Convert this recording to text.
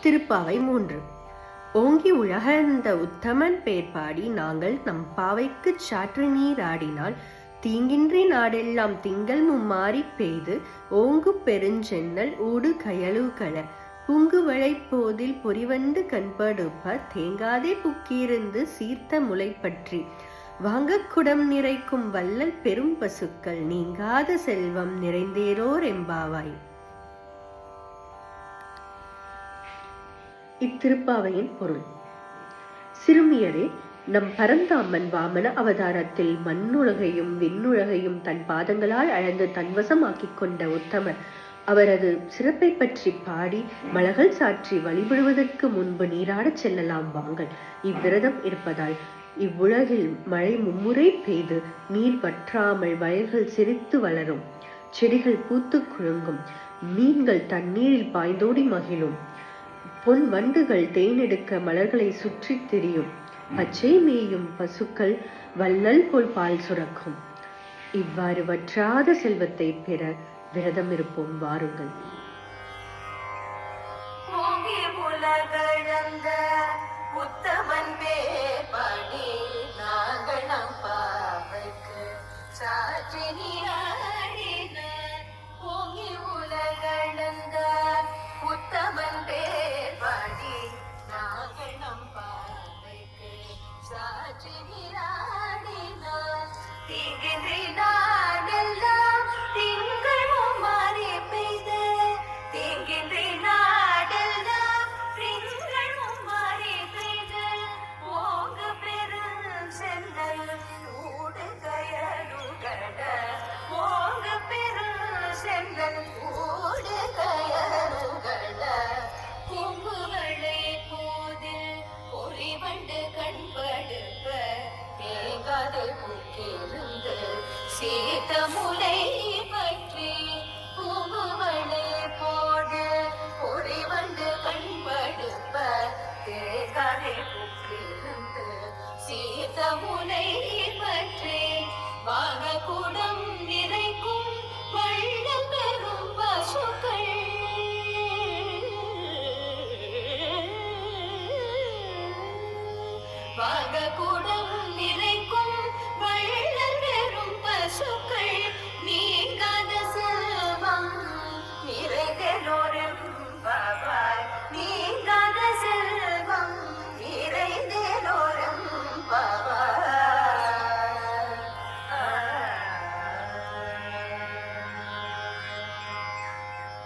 திருப்பாவை 3. ஓங்கி உலகளந்த உத்தமன் பேர் பாடி நாங்கள் நம் பாவைக்குச் சாற்று நீராடினால் தீங்கின்றி நாடெல்லாம் திங்கள் மும்மாறி பெய்து ஓங்கு பெருஞ்சென்னல் ஊடு கயலுகள பூங்குவளை போதில் பொறிவண்டு கண்படுப்ப தேங்காதே புக்கியிருந்து சீர்த்த முளை பற்றி வாங்கக் குடம் நிறைக்கும் வள்ளல் பெரும் பசுக்கள் நீங்காத செல்வம் நிறைந்தேரோர் எம்பாவாய். இத்திருப்பாவையின் பொருள்: சிறுமியரே, நம் பரந்தாமன் வாமன அவதாரத்தில் மண்ணுலகையும் விண்ணுலகையும் தன் பாதங்களால் அளந்து தன்வசமாக்கிக் கொண்ட உத்தமர் அவரது சிறப்பை பற்றி பாடி மலர்கள் சாற்றி வழிபடுவதற்கு முன்பு நீராடச் செல்லலாம் வாங்கள். இவ்விரதம் இருப்பதால் இவ்வுலகில் மழை மும்முறை பெய்து நீர் வற்றாமல் வயல்கள் சிரித்து வளரும், செடிகள் பூத்து குலுங்கும், மீன்கள் தண்ணீரில் பாய்ந்தோடி மகிழும், பொன் வண்டுகள் தேனெடுக்க மலர்களை சுற்றி திரியும், பச்சை மேயும் பசுக்கள் வள்ளல் போல் பால் சுரக்கும். இவ்வாறு வற்றாத செல்வத்தை பெற விரதம் இருப்போம் வாருங்கள். உத்தமன் பேர் பாடி நாங்கள் நம் பாவைக்கு சாற்றி நீரா